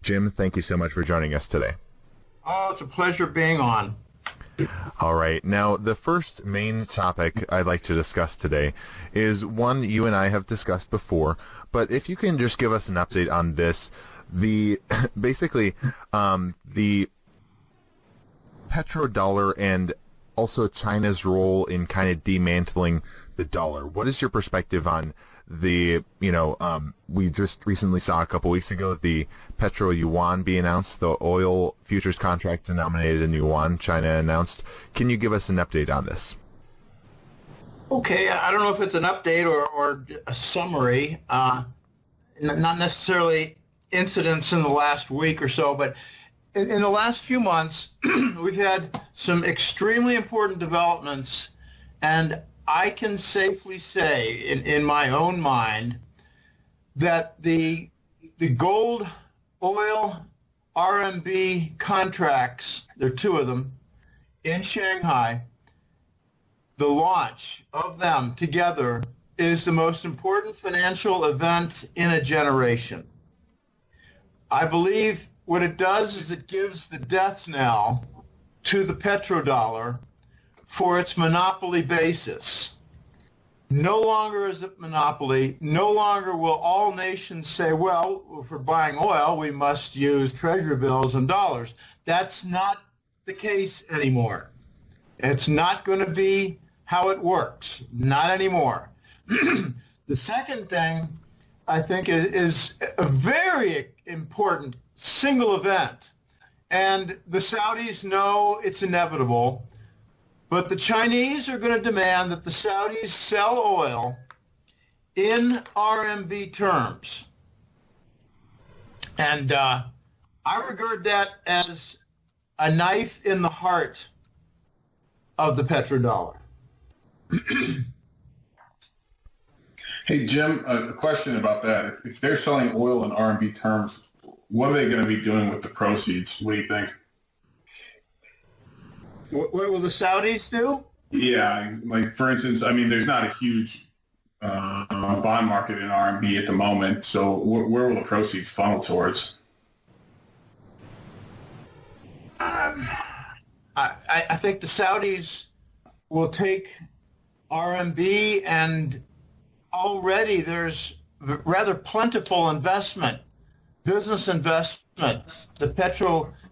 Jim, thank you so much for joining us today. Oh, it's a pleasure being on. All right. Now, the first main topic I'd like to discuss today is one you and I have discussed before, but if you can just give us an update on this, the petrodollar and also China's role in kind of demantling the dollar. What is your perspective on we just recently saw a couple weeks ago the petro yuan be announced, the oil futures contract denominated in yuan, China announced. Can you give us an update on this? Okay, I don't know if it's an update or a summary, not necessarily incidents in the last week or so, but in the last few months, we've had some extremely important developments, and I can safely say, in my own mind, that the gold, oil, RMB contracts, there are two of them, in Shanghai, the launch of them together is the most important financial event in a generation. I believe what it does is it gives the death knell to the petrodollar for its monopoly basis. No longer is it monopoly. No longer will all nations say, well, if we're buying oil, we must use treasury bills and dollars. That's not the case anymore. It's not going to be how it works. Not anymore. The second thing, I think, is a very important single event. And the Saudis know it's inevitable. But the Chinese are going to demand that the Saudis sell oil in RMB terms. And I regard that as a knife in the heart of the petrodollar. Hey, Jim, a question about that. If they're selling oil in RMB terms, what are they going to be doing with the proceeds? What do you think? What will the Saudis do? Yeah, like for instance, I mean, there's not a huge bond market in RMB at the moment, so where will the proceeds funnel towards? I think the Saudis will take RMB, and already there's rather plentiful investment, business investment. The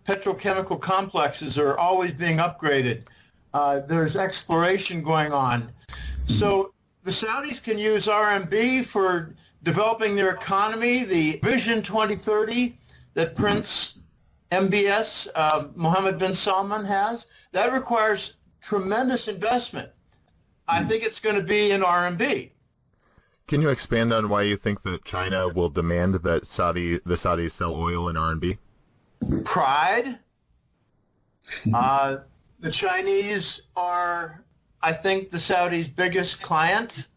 petrochemical complexes are always being upgraded. There's exploration going on. So the Saudis can use RMB for developing their economy. The Vision 2030 that Prince MBS, Mohammed bin Salman has, that requires tremendous investment. I think it's going to be in RMB. Can you expand on why you think that China will demand that the Saudis sell oil in RMB? Pride. The Chinese are, I think, the Saudis' biggest client.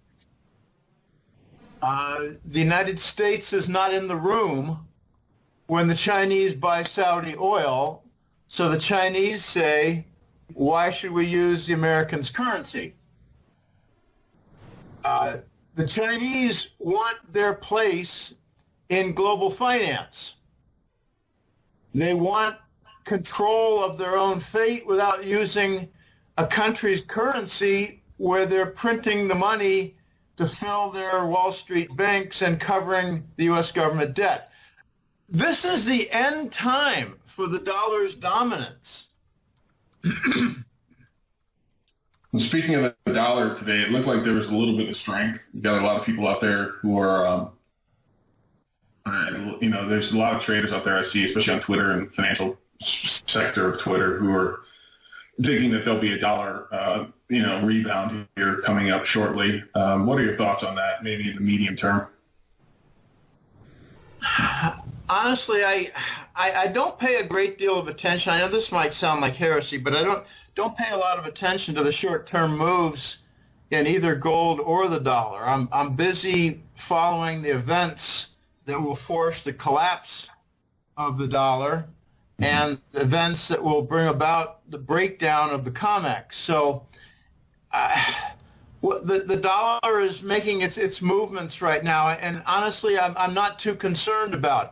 The United States is not in the room when the Chinese buy Saudi oil, so the Chinese say, why should we use the Americans' currency? The Chinese want their place in global finance. They want control of their own fate without using a country's currency where they're printing the money to fill their Wall Street banks and covering the U.S. government debt. This is the end time for the dollar's dominance. Speaking of the dollar today, it looked like there was a little bit of strength. You got a lot of people out there who are, there's a lot of traders out there I see, especially on Twitter and financial sector of Twitter, who are thinking that there'll be a dollar, rebound here coming up shortly. What are your thoughts on that, maybe in the medium term? Honestly, I don't pay a great deal of attention. I know this might sound like heresy, but I don't pay a lot of attention to the short-term moves in either gold or the dollar. I'm busy following the events that will force the collapse of the dollar and events that will bring about the breakdown of the COMEX. So the dollar is making its movements right now, and honestly, I'm not too concerned about it.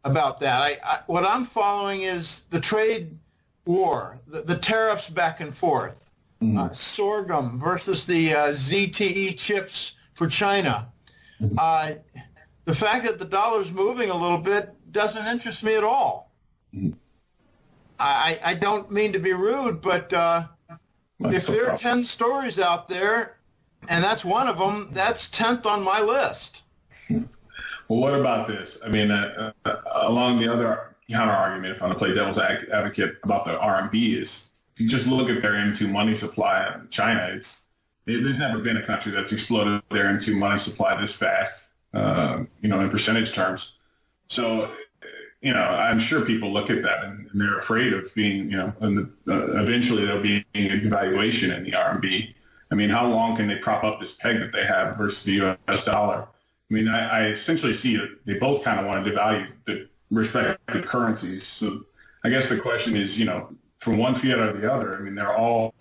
about that. What I'm following is the trade war, the tariffs back and forth, sorghum versus the ZTE chips for China. The fact that the dollar's moving a little bit doesn't interest me at all. I don't mean to be rude, but if there are 10 stories out there, and that's one of them, that's 10th on my list. Well, what about this? I mean, along the other counter argument, if I'm going to play devil's advocate about the RMB, is if you just look at their M2 money supply in China, there's never been a country that's exploded their M2 money supply this fast, in percentage terms. So, I'm sure people look at that and they're afraid of being, eventually there'll be a devaluation in the RMB. I mean, how long can they prop up this peg that they have versus the U.S. dollar? I mean, I essentially see that they both kind of want to devalue the respective currencies. So I guess the question is, from one fiat or the other, I mean, they're all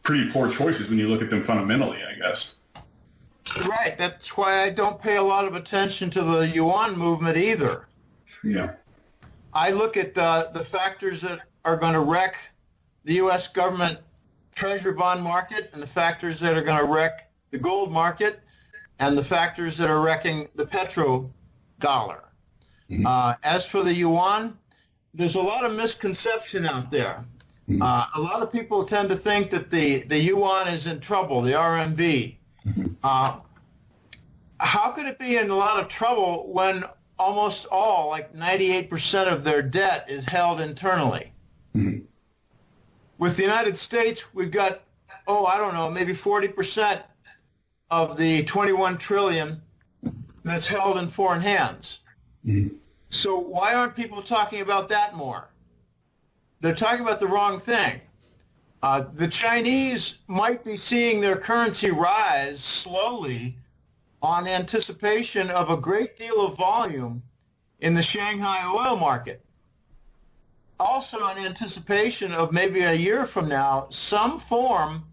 pretty poor choices when you look at them fundamentally, I guess. Right. That's why I don't pay a lot of attention to the yuan movement either. Yeah. I look at the factors that are going to wreck the U.S. government treasury bond market and the factors that are going to wreck the gold market and the factors that are wrecking the petrodollar. As for the yuan, there's a lot of misconception out there. A lot of people tend to think that the yuan is in trouble, the RMB. How could it be in a lot of trouble when almost all, like 98% of their debt is held internally? With the United States, we've got, maybe 40% of the 21 trillion that's held in foreign hands. So why aren't people talking about that more? They're talking about the wrong thing. The Chinese might be seeing their currency rise slowly on anticipation of a great deal of volume in the Shanghai oil market. Also in anticipation of maybe a year from now, some form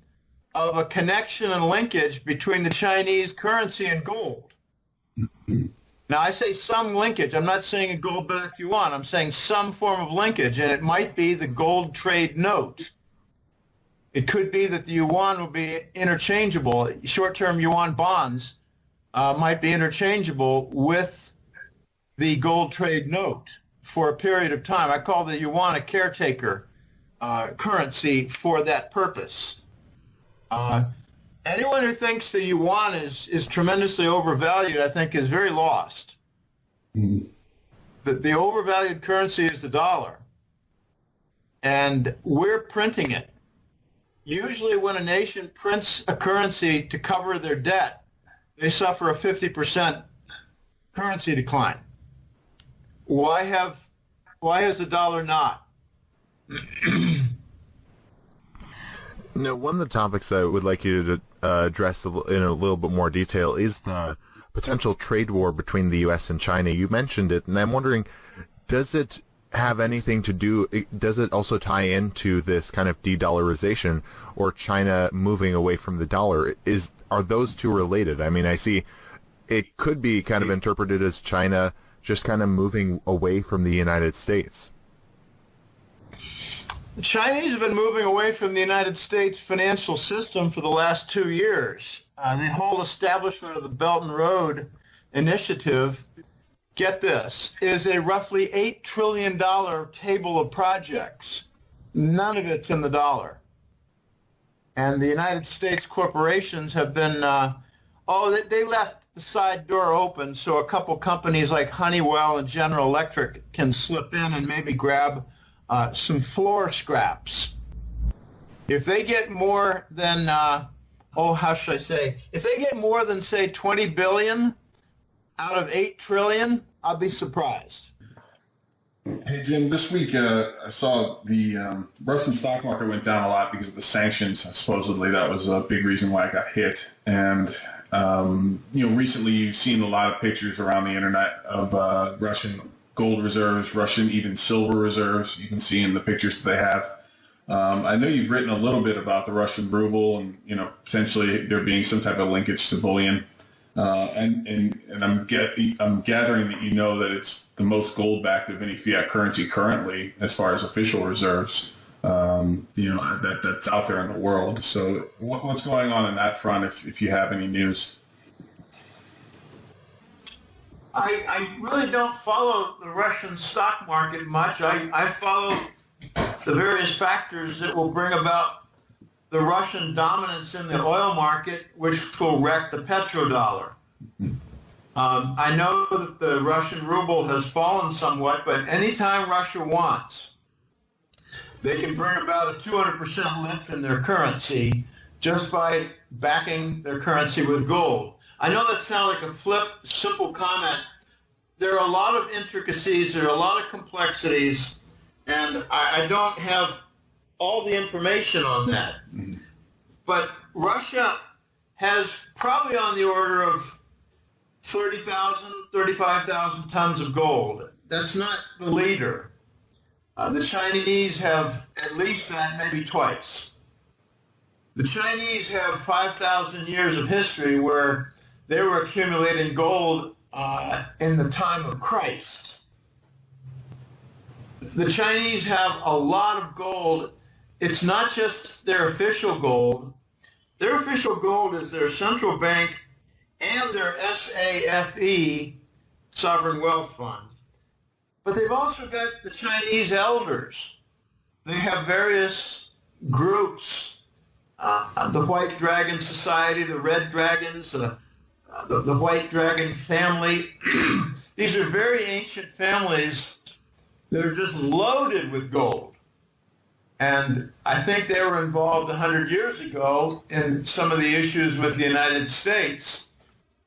of a connection and linkage between the Chinese currency and gold. Now, I say some linkage. I'm not saying a gold-backed yuan. I'm saying some form of linkage, and it might be the gold trade note. It could be that the yuan will be interchangeable. Short-term yuan bonds might be interchangeable with the gold trade note for a period of time. I call the yuan a caretaker currency for that purpose. Anyone who thinks the yuan is tremendously overvalued, I think, is very lost. The overvalued currency is the dollar, and we're printing it. Usually when a nation prints a currency to cover their debt, they suffer a 50% currency decline. Why has the dollar not? Now, one of the topics I would like you to address in a little bit more detail is the potential trade war between the U.S. and China. You mentioned it, and I'm wondering, does it have anything to do, does it also tie into this kind of de-dollarization or China moving away from the dollar? Are those two related? I mean, I see it could be kind of interpreted as China just kind of moving away from the United States. The Chinese have been moving away from the United States financial system for the last 2 years. The whole establishment of the Belt and Road Initiative, get this, is a roughly $8 trillion table of projects. None of it's in the dollar. And the United States corporations have been, they left the side door open so a couple companies like Honeywell and General Electric can slip in and maybe grab some floor scraps. If they get more than, if they get more than, say, 20 billion out of 8 trillion, I'll be surprised. Hey, Jim, this week I saw the Russian stock market went down a lot because of the sanctions. Supposedly that was a big reason why it got hit. And, recently you've seen a lot of pictures around the internet of Russian gold reserves, Russian even silver reserves. You can see in the pictures that they have. I know you've written a little bit about the Russian ruble and, potentially there being some type of linkage to bullion. And I'm gathering that you know that it's the most gold backed of any fiat currency currently, as far as official reserves. That's out there in the world. So what's going on that front? If you have any news. I really don't follow the Russian stock market much. I follow the various factors that will bring about the Russian dominance in the oil market, which will wreck the petrodollar. I know that the Russian ruble has fallen somewhat, but anytime Russia wants, they can bring about a 200% lift in their currency just by backing their currency with gold. I know that sounds like a simple comment. There are a lot of intricacies, there are a lot of complexities, and I don't have all the information on that. But Russia has probably on the order of 30,000, 35,000 tons of gold. That's not the leader. The Chinese have at least that, maybe twice. The Chinese have 5,000 years of history where they were accumulating gold in the time of Christ. The Chinese have a lot of gold. It's not just their official gold. Their official gold is their central bank and their SAFE, Sovereign Wealth Fund. But they've also got the Chinese elders. They have various groups, the White Dragon Society, the Red Dragons, the White Dragon family. These are very ancient families that are just loaded with gold. And I think they were involved 100 years ago in some of the issues with the United States.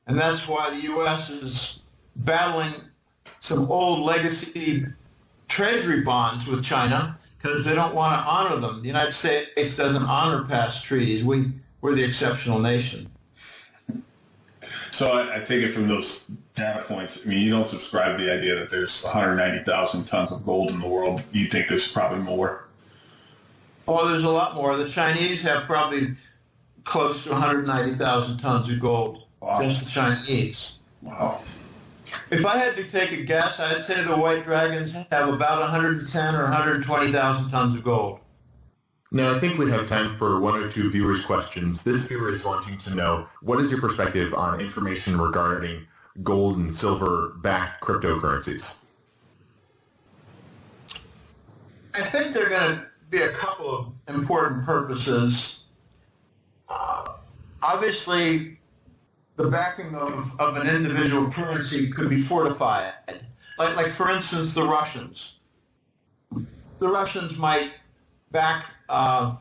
And that's why the U.S. is battling some old legacy treasury bonds with China because they don't want to honor them. The United States doesn't honor past treaties. We're the exceptional nation. So I take it from those data points, I mean, you don't subscribe to the idea that there's 190,000 tons of gold in the world. You think there's probably more? Oh, there's a lot more. The Chinese have probably close to 190,000 tons of gold. Wow. Just the Chinese. Wow. If I had to take a guess, I'd say the White Dragons have about 110 or 120,000 tons of gold. Now, I think we have time for one or two viewers' questions. This viewer is wanting to know, what is your perspective on information regarding gold and silver-backed cryptocurrencies? I think there are going to be a couple of important purposes. Obviously, the backing of an individual currency could be fortified. Like for instance, the Russians. The Russians might back a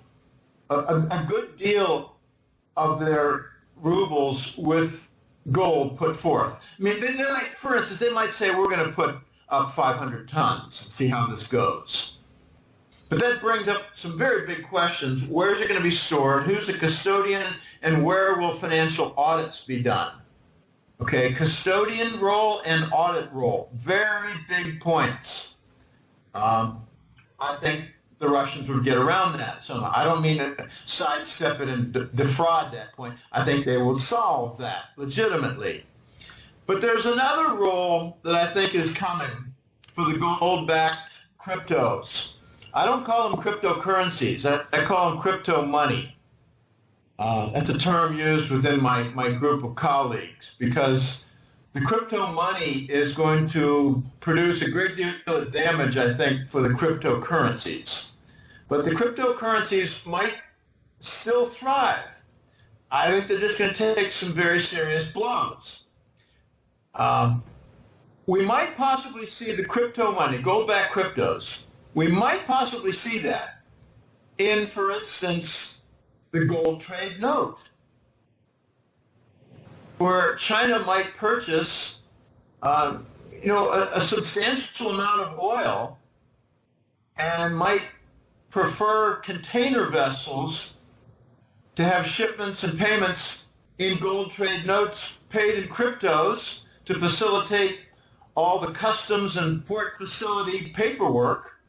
good deal of their rubles with gold put forth. I mean, they might, for instance, they might say, we're going to put up 500 tons and see how this goes. But that brings up some very big questions. Where is it going to be stored? Who's the custodian? And where will financial audits be done? Okay, custodian role and audit role. Very big points. I think the Russians would get around that somehow. I don't mean to sidestep it and defraud that point. I think they will solve that legitimately. But there's another role that I think is coming for the gold-backed cryptos. I don't call them cryptocurrencies. I call them crypto money. That's a term used within my group of colleagues because the crypto money is going to produce a great deal of damage, I think, for the cryptocurrencies. But the cryptocurrencies might still thrive. I think they're just going to take some very serious blows. We might possibly see the crypto money, gold-backed cryptos. We might possibly see that in, for instance, the gold trade note, where China might purchase, a substantial amount of oil and might prefer container vessels to have shipments and payments in gold trade notes paid in cryptos to facilitate all the customs and port facility paperwork,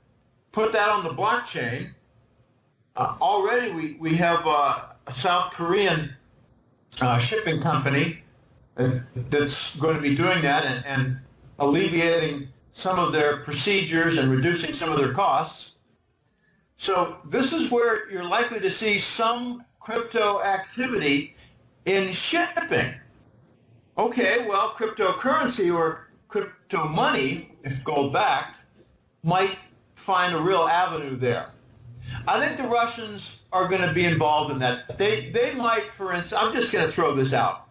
put that on the blockchain. Already we have a South Korean shipping company that's going to be doing that and alleviating some of their procedures and reducing some of their costs. So this is where you're likely to see some crypto activity in shipping. Okay, well, cryptocurrency or crypto money, if gold-backed, might find a real avenue there. I think the Russians are going to be involved in that. They might, for instance, I'm just going to throw this out.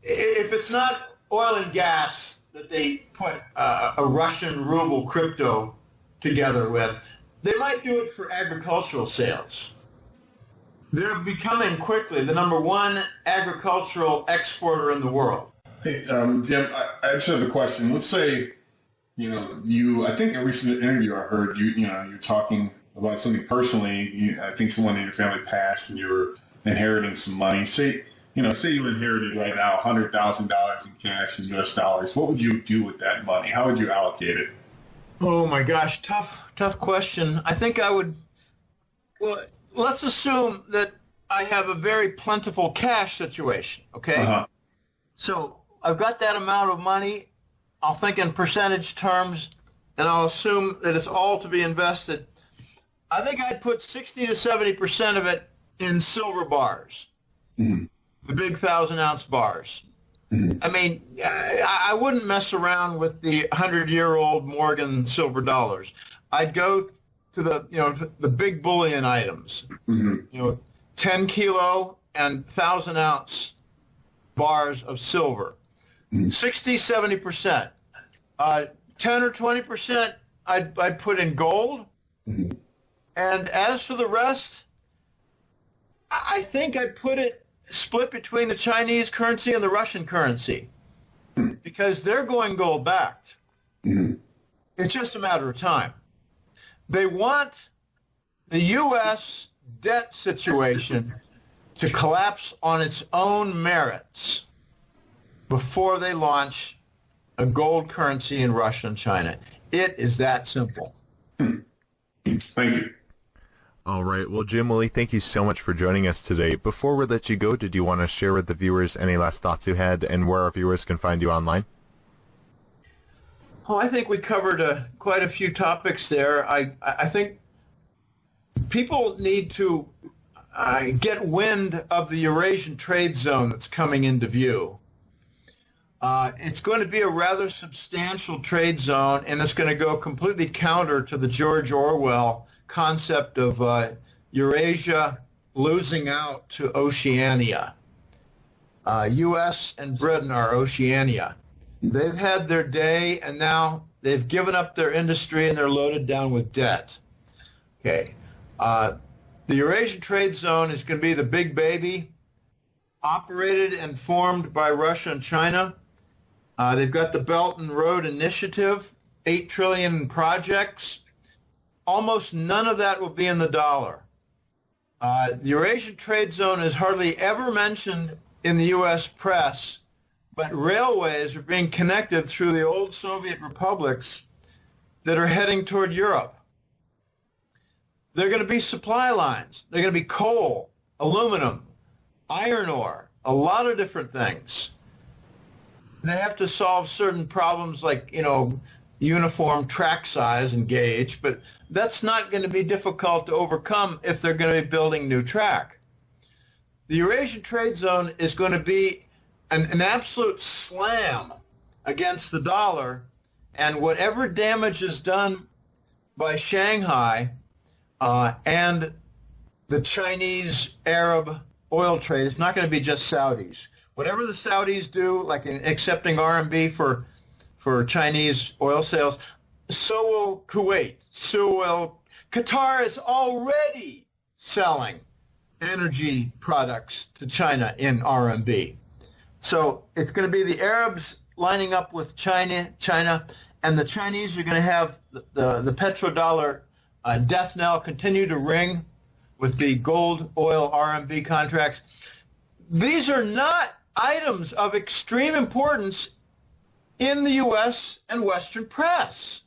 If it's not oil and gas that they put a Russian ruble crypto together with, they might do it for agricultural sales. They're becoming quickly the number one agricultural exporter in the world. Hey, Jim, I just have a question. Let's say, I think a recent interview I heard, you're talking about something personally. I think someone in your family passed and you were inheriting some money. Say you inherited right now $100,000 in cash in US dollars. What would you do with that money? How would you allocate it? Oh my gosh, tough question. I think I would, well, let's assume that I have a very plentiful cash situation, okay? Uh-huh. So I've got that amount of money. I'll think in percentage terms, and I'll assume that it's all to be invested. I think I'd put 60 to 70% of it in silver bars, mm-hmm. the big 1,000-ounce bars. Mm-hmm. I mean, I wouldn't mess around with the 100-year-old Morgan silver dollars. I'd go to the big bullion items, mm-hmm. 10 kilo and 1,000-ounce bars of silver, 60, 70%. 10 or 20% I'd put in gold. Mm-hmm. And as for the rest, I think I'd put it split between the Chinese currency and the Russian currency because they're going gold backed. Mm-hmm. It's just a matter of time. They want the U.S. debt situation to collapse on its own merits before they launch a gold currency in Russia and China. It is that simple. Thank you. All right. Well, Jim, Willie, thank you so much for joining us today. Before we let you go, did you want to share with the viewers any last thoughts you had and where our viewers can find you online? Oh, I think we covered quite a few topics there. I think people need to get wind of the Eurasian trade zone that's coming into view. It's going to be a rather substantial trade zone, and it's going to go completely counter to the George Orwell concept of Eurasia losing out to Oceania. U.S. and Britain are Oceania. They've had their day, and now they've given up their industry, and they're loaded down with debt. Okay. The Eurasian trade zone is going to be the big baby, operated and formed by Russia and China. They've got the Belt and Road Initiative, $8 trillion in projects. Almost none of that will be in the dollar. The Eurasian trade zone is hardly ever mentioned in the U.S. press, but railways are being connected through the old Soviet republics that are heading toward Europe. There are going to be supply lines. They're going to be coal, aluminum, iron ore, a lot of different things. They have to solve certain problems like, uniform track size and gauge, but that's not going to be difficult to overcome if they're going to be building new track. The Eurasian trade zone is going to be an absolute slam against the dollar, and whatever damage is done by Shanghai and the Chinese Arab oil trade, it's not going to be just Saudis. Whatever the Saudis do, like in accepting RMB for Chinese oil sales, so will Kuwait, so will Qatar is already selling energy products to China in RMB. So it's going to be the Arabs lining up with China, and the Chinese are going to have the petrodollar death knell continue to ring with the gold, oil, RMB contracts. These are not items of extreme importance in the U.S. and Western press.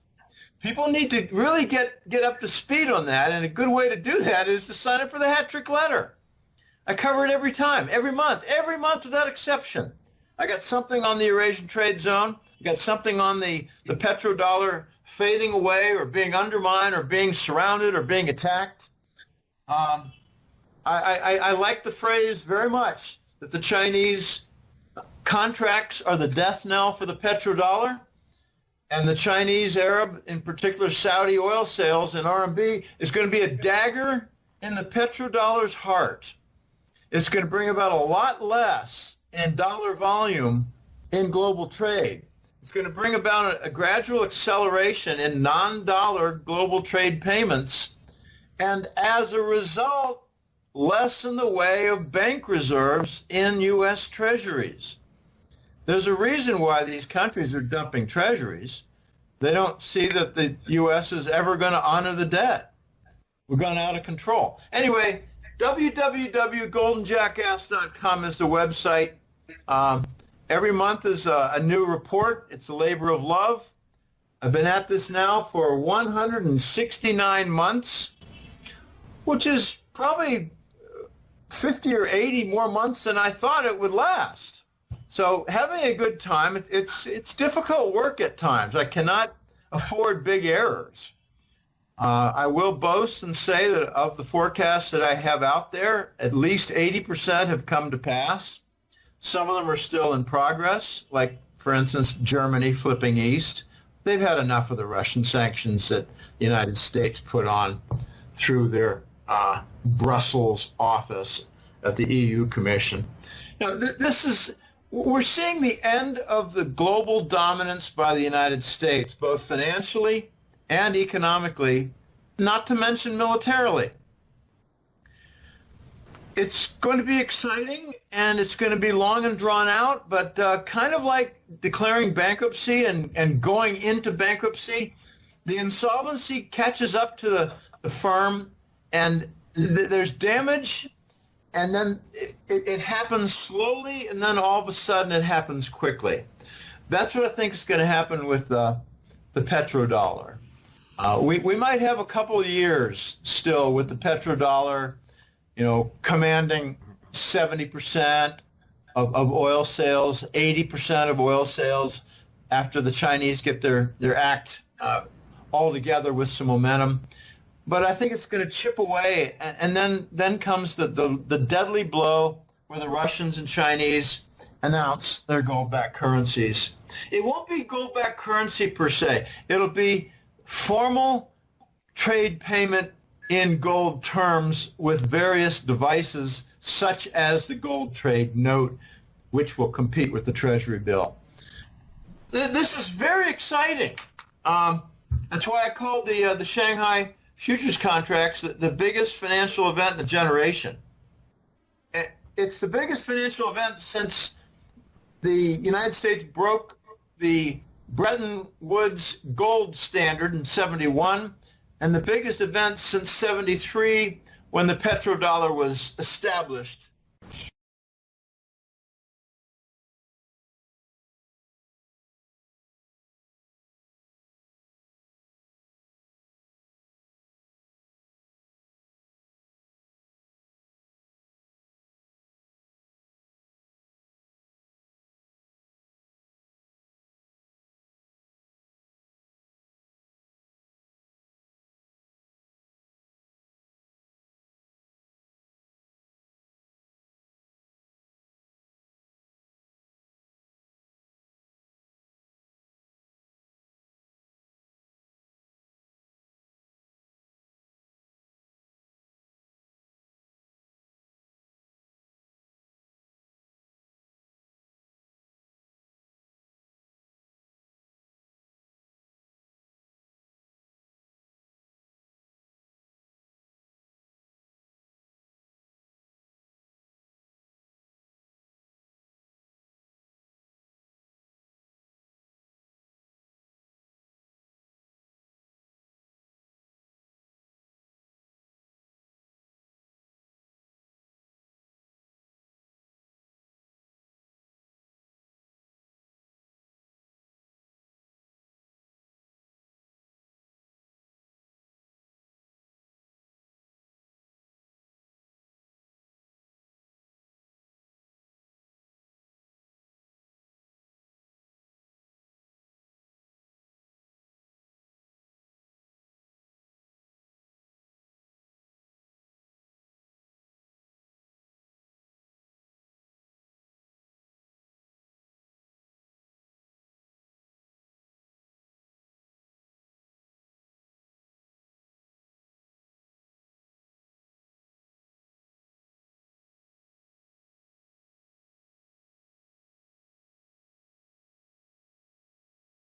People need to really get up to speed on that, and a good way to do that is to sign up for the hat trick letter. I cover it every time, every month without exception. I got something on the Eurasian trade zone. I got something on the petrodollar fading away or being undermined or being surrounded or being attacked. I like the phrase very much that the Chinese contracts are the death knell for the petrodollar, and the Chinese, Arab, in particular Saudi oil sales in RMB is going to be a dagger in the petrodollar's heart. It's going to bring about a lot less in dollar volume in global trade. It's going to bring about a gradual acceleration in non-dollar global trade payments, and as a result, less in the way of bank reserves in U.S. treasuries. There's a reason why these countries are dumping treasuries. They don't see that the U.S. is ever going to honor the debt. We're going out of control. Anyway, www.goldenjackass.com is the website. Every month is a new report. It's a labor of love. I've been at this now for 169 months, which is probably 50 or 80 more months than I thought it would last. So having a good time, it's difficult work at times. I cannot afford big errors. I will boast and say that of the forecasts that I have out there, at least 80% have come to pass. Some of them are still in progress, like, for instance, Germany flipping east. They've had enough of the Russian sanctions that the United States put on through their Brussels office at the EU Commission. Now, we're seeing the end of the global dominance by the United States, both financially and economically, not to mention militarily. It's going to be exciting, and it's going to be long and drawn out, but kind of like declaring bankruptcy and going into bankruptcy, the insolvency catches up to the firm, and there's damage, and then it happens slowly, and then all of a sudden it happens quickly. That's what I think is going to happen with the petrodollar. We might have a couple of years still with the petrodollar, commanding 70% of oil sales, 80% of oil sales after the Chinese get their act all together with some momentum. But I think it's going to chip away, and then comes the deadly blow where the Russians and Chinese announce their gold-backed currencies. It won't be gold-backed currency per se. It'll be formal trade payment in gold terms with various devices, such as the gold trade note, which will compete with the Treasury bill. This is very exciting. That's why I called the Shanghai futures contracts the biggest financial event in a generation. It's the biggest financial event since the United States broke the Bretton Woods gold standard in 71, and the biggest event since 73 when the petrodollar was established